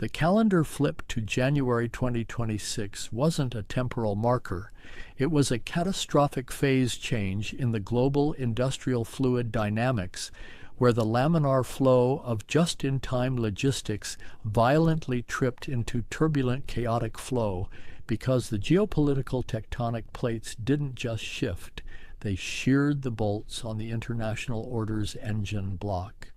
The calendar flip to January 2026 wasn't a temporal marker. It was a catastrophic phase change in the global industrial fluid dynamics, where the laminar flow of just-in-time logistics violently tripped into turbulent, chaotic flow because the geopolitical tectonic plates didn't just shift, they sheared the bolts on the international order's engine block.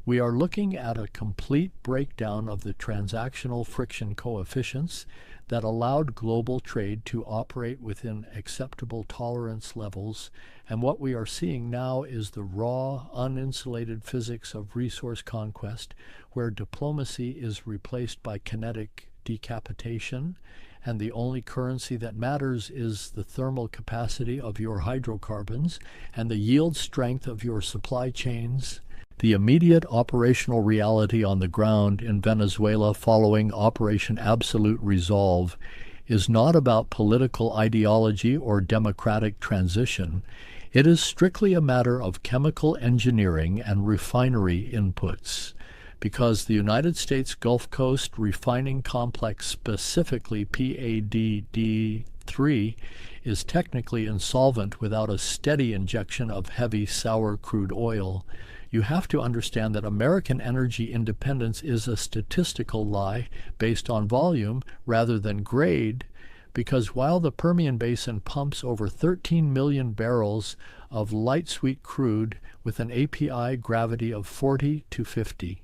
We are looking at a complete breakdown of the transactional friction coefficients that allowed global trade to operate within acceptable tolerance levels, and what we are seeing now is the raw, uninsulated physics of resource conquest, where diplomacy is replaced by kinetic decapitation, and the only currency that matters is the thermal capacity of your hydrocarbons and the yield strength of your supply chains. The immediate operational reality on the ground in Venezuela following Operation Absolute Resolve is not about political ideology or democratic transition. It is strictly a matter of chemical engineering and refinery inputs. Because the United States Gulf Coast refining complex, specifically PADD3, is technically insolvent without a steady injection of heavy sour crude oil, you have to understand that American energy independence is a statistical lie based on volume rather than grade, because while the Permian Basin pumps over 13 million barrels of light sweet crude with an API gravity of 40 to 50,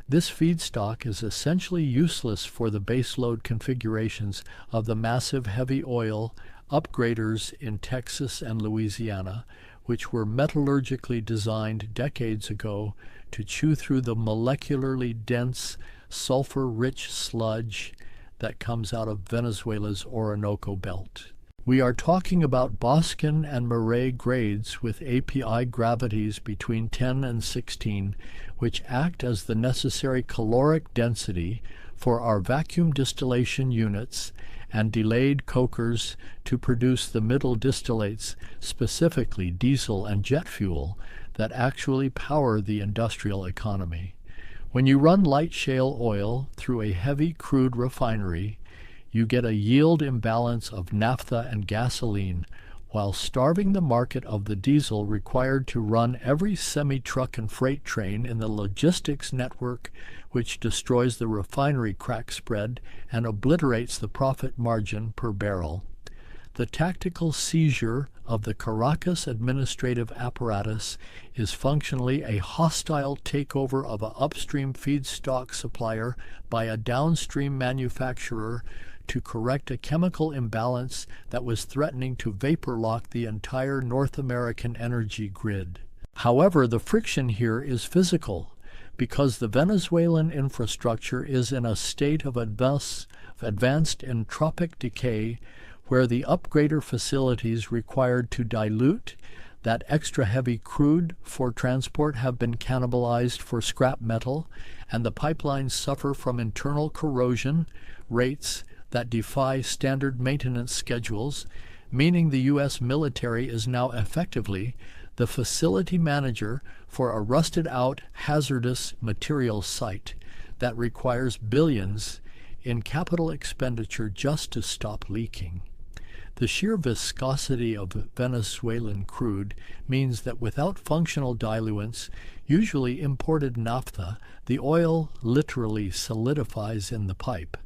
this feedstock is essentially useless for the baseload configurations of the massive heavy oil upgraders in Texas and Louisiana, which were metallurgically designed decades ago to chew through the molecularly dense, sulfur-rich sludge that comes out of Venezuela's Orinoco Belt. We are talking about Boscan and Murray grades with API gravities between 10 and 16, which act as the necessary caloric density for our vacuum distillation units and delayed cokers to produce the middle distillates, specifically diesel and jet fuel, that actually power the industrial economy. When you run light shale oil through a heavy crude refinery, you get a yield imbalance of naphtha and gasoline, while starving the market of the diesel required to run every semi-truck and freight train in the logistics network, which destroys the refinery crack spread and obliterates the profit margin per barrel. The tactical seizure of the Caracas administrative apparatus is functionally a hostile takeover of an upstream feedstock supplier by a downstream manufacturer to correct a chemical imbalance that was threatening to vapor lock the entire North American energy grid. However, the friction here is physical, because the Venezuelan infrastructure is in a state of advanced entropic decay, where the upgrader facilities required to dilute that extra heavy crude for transport have been cannibalized for scrap metal, and the pipelines suffer from internal corrosion rates that defy standard maintenance schedules, meaning the U.S. military is now effectively the facility manager for a rusted-out hazardous materials site that requires billions in capital expenditure just to stop leaking. The sheer viscosity of Venezuelan crude means that without functional diluents, usually imported naphtha, the oil literally solidifies in the pipe,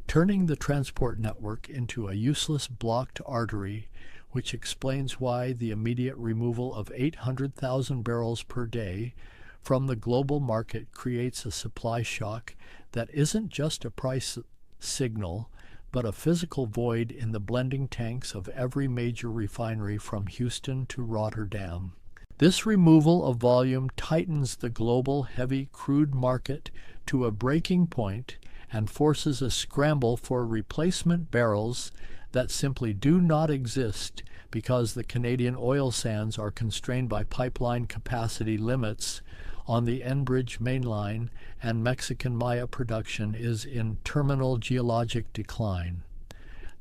turning the transport network into a useless blocked artery, which explains why the immediate removal of 800,000 barrels per day from the global market creates a supply shock that isn't just a price signal, but a physical void in the blending tanks of every major refinery from Houston to Rotterdam. This removal of volume tightens the global heavy crude market to a breaking point and forces a scramble for replacement barrels that simply do not exist because the Canadian oil sands are constrained by pipeline capacity limits on the Enbridge mainline, and Mexican Maya production is in terminal geologic decline.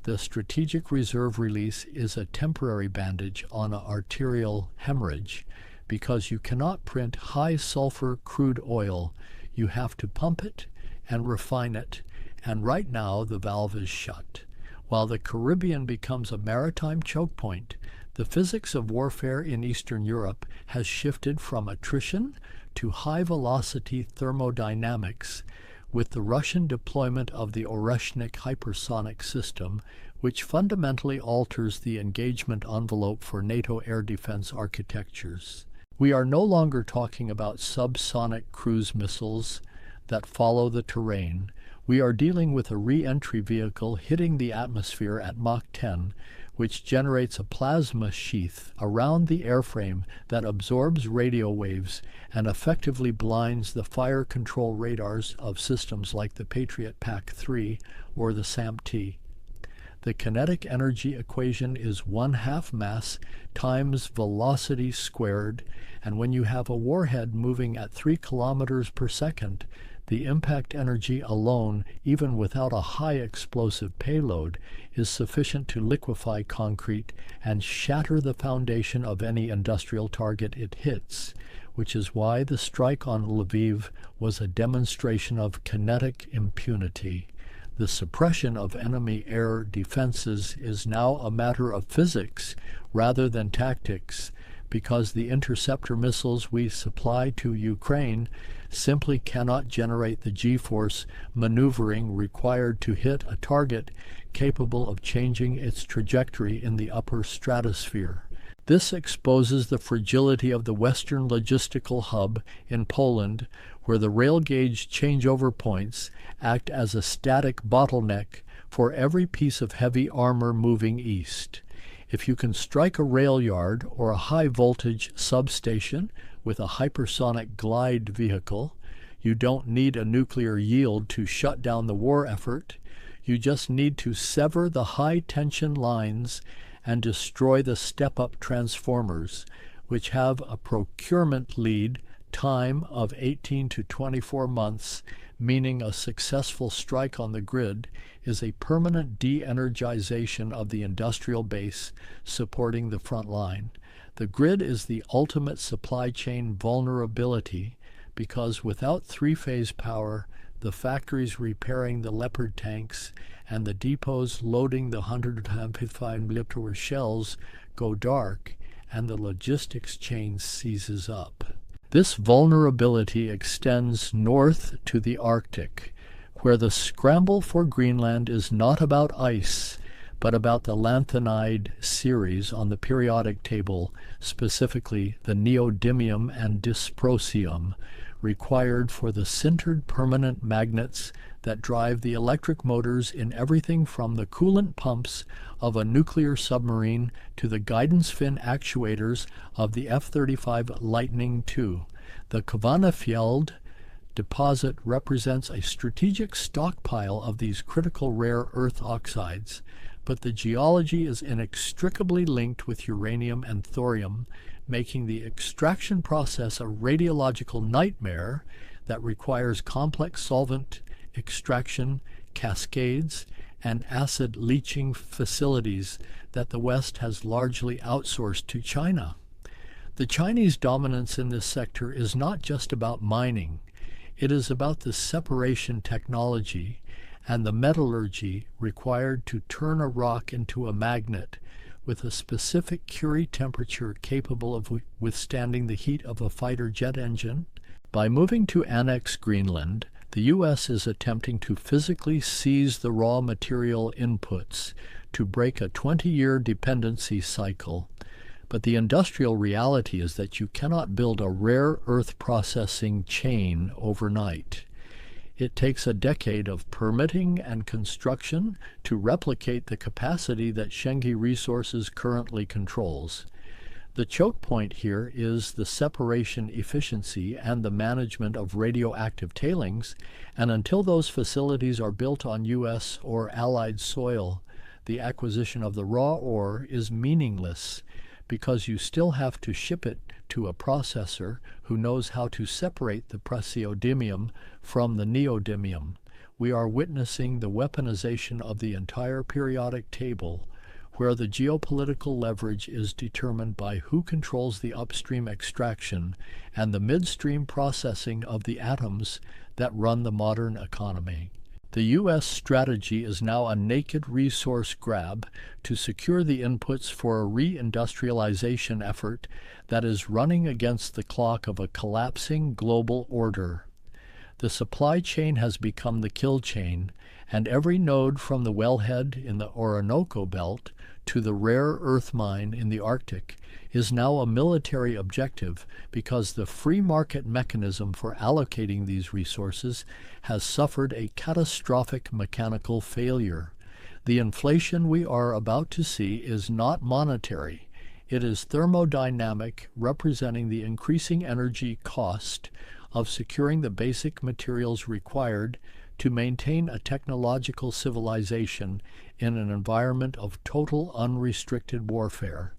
The strategic reserve release is a temporary bandage on an arterial hemorrhage, because you cannot print high sulfur crude oil. You have to pump it, and refine it, and right now the valve is shut. While the Caribbean becomes a maritime choke point, the physics of warfare in Eastern Europe has shifted from attrition to high-velocity thermodynamics, with the Russian deployment of the Oreshnik hypersonic system, which fundamentally alters the engagement envelope for NATO air defense architectures. We are no longer talking about subsonic cruise missiles that follow the terrain. We are dealing with a re-entry vehicle hitting the atmosphere at Mach 10, which generates a plasma sheath around the airframe that absorbs radio waves and effectively blinds the fire control radars of systems like the Patriot PAC-3 or the SAMP-T. The kinetic energy equation is 1/2 mass times velocity squared, and when you have a warhead moving at 3 kilometers per second, the impact energy alone, even without a high explosive payload, is sufficient to liquefy concrete and shatter the foundation of any industrial target it hits, which is why the strike on Lviv was a demonstration of kinetic impunity. The suppression of enemy air defenses is now a matter of physics rather than tactics, because the interceptor missiles we supply to Ukraine simply cannot generate the G-force maneuvering required to hit a target capable of changing its trajectory in the upper stratosphere. This exposes the fragility of the Western logistical hub in Poland, where the rail gauge changeover points act as a static bottleneck for every piece of heavy armor moving east. If you can strike a rail yard or a high-voltage substation with a hypersonic glide vehicle, you don't need a nuclear yield to shut down the war effort. You just need to sever the high-tension lines and destroy the step-up transformers, which have a procurement lead time of 18 to 24 months, meaning a successful strike on the grid is a permanent de-energization of the industrial base supporting the front line. The grid is the ultimate supply chain vulnerability because without three-phase power, the factories repairing the Leopard tanks and the depots loading the 155mm shells go dark and the logistics chain seizes up. This vulnerability extends north to the Arctic, where the scramble for Greenland is not about ice, but about the lanthanide series on the periodic table, specifically the neodymium and dysprosium, required for the sintered permanent magnets that drive the electric motors in everything from the coolant pumps of a nuclear submarine to the guidance fin actuators of the F-35 Lightning II. The Kvanefjeld deposit represents a strategic stockpile of these critical rare earth oxides, but the geology is inextricably linked with uranium and thorium, making the extraction process a radiological nightmare that requires complex solvent extraction, cascades, and acid leaching facilities that the West has largely outsourced to China. The Chinese dominance in this sector is not just about mining. It is about the separation technology and the metallurgy required to turn a rock into a magnet with a specific Curie temperature capable of withstanding the heat of a fighter jet engine. By moving to annex Greenland, the U.S. is attempting to physically seize the raw material inputs to break a 20-year dependency cycle. But the industrial reality is that you cannot build a rare earth processing chain overnight. It takes a decade of permitting and construction to replicate the capacity that Shenghe Resources currently controls. The choke point here is the separation efficiency and the management of radioactive tailings, and until those facilities are built on U.S. or Allied soil, the acquisition of the raw ore is meaningless because you still have to ship it to a processor who knows how to separate the praseodymium from the neodymium. We are witnessing the weaponization of the entire periodic table, where the geopolitical leverage is determined by who controls the upstream extraction and the midstream processing of the atoms that run the modern economy. The U.S. strategy is now a naked resource grab to secure the inputs for a reindustrialization effort that is running against the clock of a collapsing global order. The supply chain has become the kill chain, and every node from the wellhead in the Orinoco Belt to the rare earth mine in the Arctic is now a military objective because the free market mechanism for allocating these resources has suffered a catastrophic mechanical failure. The inflation we are about to see is not monetary. It is thermodynamic, representing the increasing energy cost of securing the basic materials required to maintain a technological civilization in an environment of total unrestricted warfare.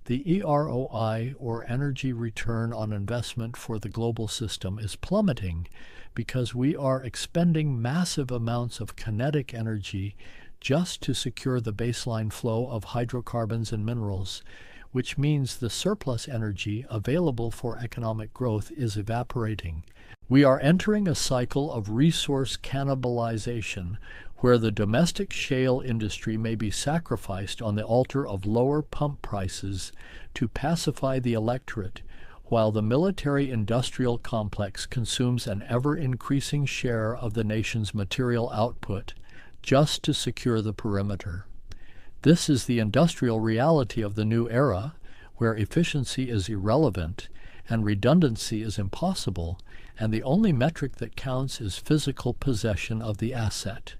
The EROI, or energy return on investment for the global system, is plummeting because we are expending massive amounts of kinetic energy just to secure the baseline flow of hydrocarbons and minerals, which means the surplus energy available for economic growth is evaporating. We are entering a cycle of resource cannibalization where the domestic shale industry may be sacrificed on the altar of lower pump prices to pacify the electorate, while the military-industrial complex consumes an ever-increasing share of the nation's material output just to secure the perimeter. This is the industrial reality of the new era, where efficiency is irrelevant and redundancy is impossible, and the only metric that counts is physical possession of the asset.